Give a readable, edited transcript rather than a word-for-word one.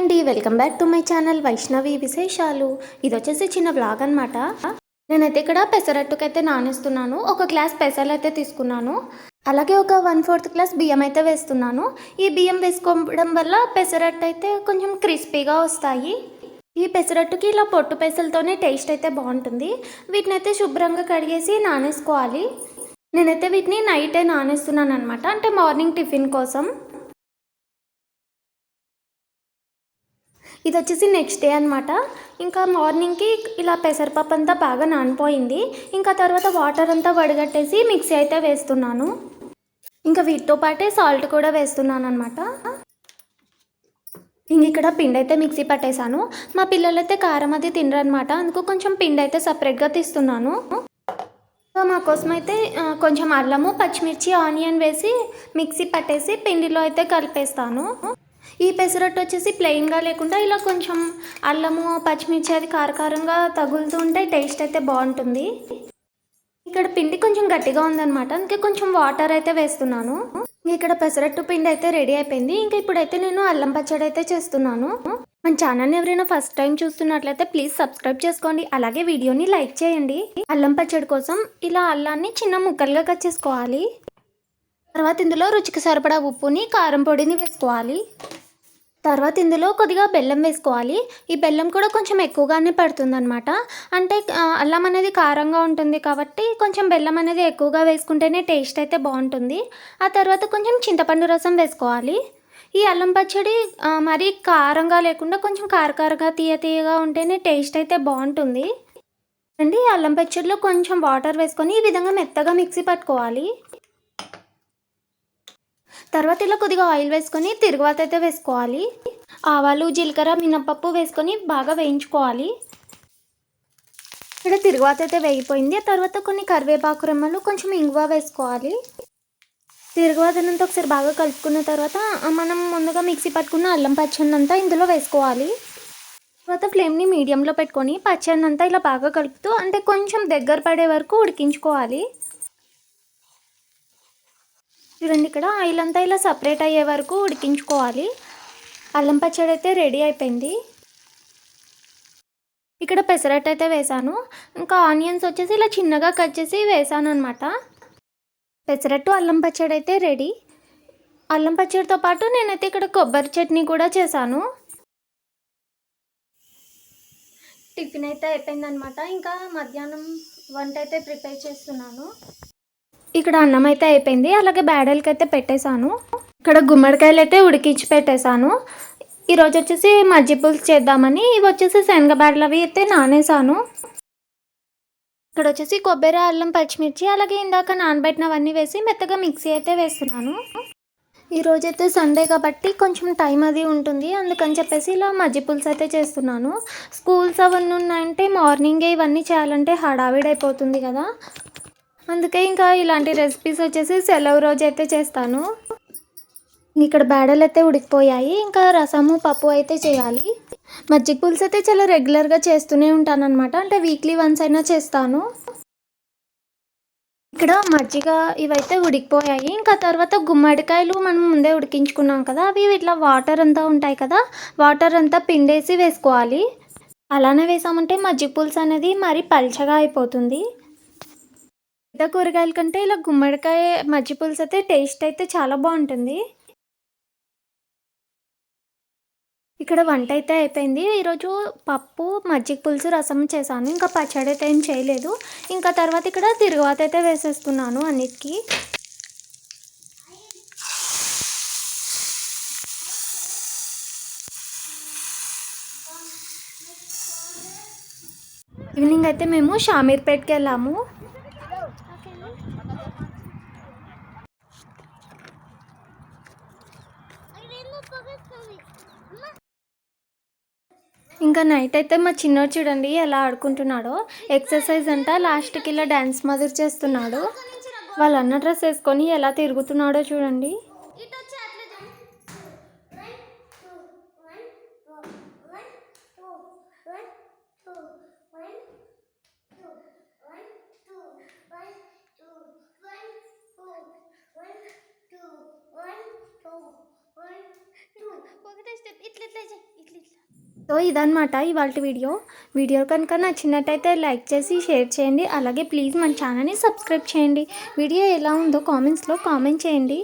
Hi అండి, welcome back to my channel Vaishnavi విశేషాలు. ఇది వచ్చేసి చిన్న వ్లాగ్ అనమాట. నేనైతే ఇక్కడ పెసరట్టుకైతే నానేస్తున్నాను. ఒక గ్లాస్ పెసలు అయితే తీసుకున్నాను. అలాగే ఒక 1/4 గ్లాస్ బియ్యం అయితే వేస్తున్నాను. ఈ బియ్యం వేసుకోవడం వల్ల పెసరట్టు అయితే కొంచెం క్రిస్పీగా వస్తాయి. ఈ పెసరట్టుకి ఇలా పొట్టు పెసలతోనే టేస్ట్ అయితే బాగుంటుంది. వీటిని అయితే శుభ్రంగా కడిగేసి నానేసుకోవాలి. నేనైతే వీటిని నైటే నానేస్తున్నాను అనమాట, అంటే మార్నింగ్ టిఫిన్ కోసం. ఇది వచ్చేసి నెక్స్ట్ డే అనమాట. ఇంకా మార్నింగ్కి ఇలా పెసరపప్పు అంతా బాగా నానిపోయింది. ఇంకా తర్వాత వాటర్ అంతా వడగట్టేసి మిక్సీ అయితే వేస్తున్నాను. ఇంకా వీటితో పాటే సాల్ట్ కూడా వేస్తున్నాను అనమాట. ఇంక ఇక్కడ పిండి అయితే మిక్సీ పట్టేశాను. మా పిల్లలైతే కారం అది తినరనమాట, అందుకు కొంచెం పిండి అయితే సపరేట్గా తీస్తున్నాను. మా కోసం అయితే కొంచెం అల్లము, పచ్చిమిర్చి, ఆనియన్ వేసి మిక్సీ పట్టేసి పిండిలో అయితే కలిపేస్తాను. ఈ పెసరట్టు వచ్చేసి ప్లెయిన్గా లేకుండా ఇలా కొంచెం అల్లము, పచ్చిమిర్చి అది కారకారంగా తగులుతూ ఉంటే టేస్ట్ అయితే బాగుంటుంది. ఇక్కడ పిండి కొంచెం గట్టిగా ఉందన్నమాట, అందుకే కొంచెం వాటర్ అయితే వేస్తున్నాను. ఇక్కడ పెసరట్టు పిండి అయితే రెడీ అయిపోయింది. ఇంకా ఇప్పుడైతే నేను అల్లం పచ్చడి అయితే చేస్తున్నాను. మన ఛానల్ని ఎవరైనా ఫస్ట్ టైం చూస్తున్నట్లయితే ప్లీజ్ సబ్స్క్రైబ్ చేసుకోండి. అలాగే వీడియోని లైక్ చేయండి. అల్లం పచ్చడి కోసం ఇలా అల్లాన్ని చిన్న ముక్కలుగా కట్ చేసుకోవాలి. తర్వాత ఇందులో రుచికి సరిపడా ఉప్పుని, కారం పొడిని వేసుకోవాలి. తర్వాత ఇందులో కొద్దిగా బెల్లం వేసుకోవాలి. ఈ బెల్లం కూడా కొంచెం ఎక్కువగానే పడుతుంది అనమాట, అంటే అల్లం అనేది కారంగా ఉంటుంది కాబట్టి కొంచెం బెల్లం అనేది ఎక్కువగా వేసుకుంటేనే టేస్ట్ అయితే బాగుంటుంది. ఆ తర్వాత కొంచెం చింతపండు రసం వేసుకోవాలి. ఈ అల్లం పచ్చడి మరీ కారంగా లేకుండా కొంచెం కారకారంగా తీయగా ఉంటేనే టేస్ట్ అయితే బాగుంటుంది అండి. అల్లం పచ్చడిలో కొంచెం వాటర్ వేసుకొని ఈ విధంగా మెత్తగా మిక్సీ పట్టుకోవాలి. తర్వాత ఇలా కొద్దిగా ఆయిల్ వేసుకొని తిరుగువాత అయితే వేసుకోవాలి. ఆవాలు, జీలకర్ర, మినపప్పు వేసుకొని బాగా వేయించుకోవాలి. ఇక్కడ తిరుగువాత అయితే వేగిపోయింది. ఆ తర్వాత కొన్ని కరివేపాకు రెమ్మలు, కొంచెం ఇంగువ వేసుకోవాలి. తిరుగువాతనంతా ఒకసారి బాగా కలుపుకున్న తర్వాత మనం ముందుగా మిక్సీ పట్టుకున్న అల్లం పచ్చడి అంతా ఇందులో వేసుకోవాలి. తర్వాత ఫ్లేమ్ని మీడియంలో పెట్టుకొని పచ్చడి అంతా ఇలా బాగా కలుపుతూ, అంటే కొంచెం దగ్గర పడే వరకు ఉడికించుకోవాలి. చూడండి, ఇక్కడ ఆయిల్ అంతా ఇలా సపరేట్ అయ్యే వరకు ఉడికించుకోవాలి. అల్లం పచ్చడి అయితే రెడీ అయిపోయింది. ఇక్కడ పెసరట్టు అయితే వేసాను. ఇంకా ఆనియన్స్ వచ్చేసి ఇలా చిన్నగా కట్ చేసి వేసాను అనమాట. పెసరట్టు, అల్లం పచ్చడి అయితే రెడీ. అల్లం పచ్చడితో పాటు నేనైతే ఇక్కడ కొబ్బరి చట్నీ కూడా చేశాను. టిఫిన్ అయితే అయిపోయిందనమాట. ఇంకా మధ్యాహ్నం వంట అయితే ప్రిపేర్ చేస్తున్నాను. ఇక్కడ అన్నం అయితే అయిపోయింది. అలాగే బ్యాడెల్కి అయితే పెట్టేశాను. ఇక్కడ గుమ్మడికాయలు అయితే ఉడికించి పెట్టేశాను. ఈరోజు వచ్చేసి మజ్జి పులుసు చేద్దామని ఇవి వచ్చేసి శనగ బ్యాడలు అవి అయితే నానేసాను. ఇక్కడ వచ్చేసి కొబ్బరి, అల్లం, పచ్చిమిర్చి అలాగే ఇందాక నానబెట్టినవన్నీ వేసి మెత్తగా మిక్సీ అయితే వేస్తున్నాను. ఈరోజైతే సండే కాబట్టి కొంచెం టైం అది ఉంటుంది, అందుకని చెప్పేసి ఇలా మజ్జి పులుసు అయితే చేస్తున్నాను. స్కూల్స్ అవన్నీ ఉన్నాయంటే మార్నింగే ఇవన్నీ చేయాలంటే హడావిడైపోతుంది కదా, అందుకే ఇంకా ఇలాంటి రెసిపీస్ వచ్చేసి సెలవు రోజు అయితే చేస్తాను. ఇక్కడ బ్యాడలు అయితే ఉడికిపోయాయి. ఇంకా రసము, పప్పు అయితే చేయాలి. మజ్జిగ పులుసు అయితే చాలా రెగ్యులర్గా చేస్తూనే ఉంటాను అనమాట, అంటే వీక్లీ వన్స్ అయినా చేస్తాను. ఇక్కడ మజ్జిగ ఇవైతే ఉడికిపోయాయి. ఇంకా తర్వాత గుమ్మడికాయలు మనం ముందే ఉడికించుకున్నాం కదా, అవి ఇట్లా వాటర్ అంతా ఉంటాయి కదా, వాటర్ అంతా పిండేసి వేసుకోవాలి. అలానే వేసామంటే మజ్జిగ పులుసు అనేది మరీ పల్చగా అయిపోతుంది. మిగతా కూరగాయల కంటే ఇలా గుమ్మడికాయ మజ్జి పులుసు అయితే టేస్ట్ అయితే చాలా బాగుంటుంది. ఇక్కడ వంట అయితే అయిపోయింది. ఈరోజు పప్పు, మజ్జిగ పులుసు, రసం చేశాను. ఇంకా పచ్చడి అయితే ఏం చేయలేదు. ఇంకా తర్వాత ఇక్కడ తిరుగువాత అయితే వేసేస్తున్నాను అన్నిటికీ. ఈవినింగ్ అయితే మేము షామీర్పేట్కి వెళ్ళాము. ఇంకా నైట్ అయితే మా చిన్నోడు చూడండి ఎలా ఆడుకుంటున్నాడో. ఎక్సర్సైజ్ అంట, లాస్ట్కి ఇలా డ్యాన్స్ మాదిరి చేస్తున్నాడు. వాళ్ళ అన్న డ్రెస్ వేసుకొని ఎలా తిరుగుతున్నాడో చూడండి. ఒకటే స్టెప్, ఇట్లా ఇట్లా ఇట్లా సో ఇదనమాట ఇవాళ వీడియో కనుక నచ్చినట్టయితే లైక్ చేసి షేర్ చేయండి. అలాగే ప్లీజ్ మన ఛానల్ని సబ్స్క్రైబ్ చేయండి. వీడియో ఎలా ఉందో కామెంట్స్లో కామెంట్ చేయండి.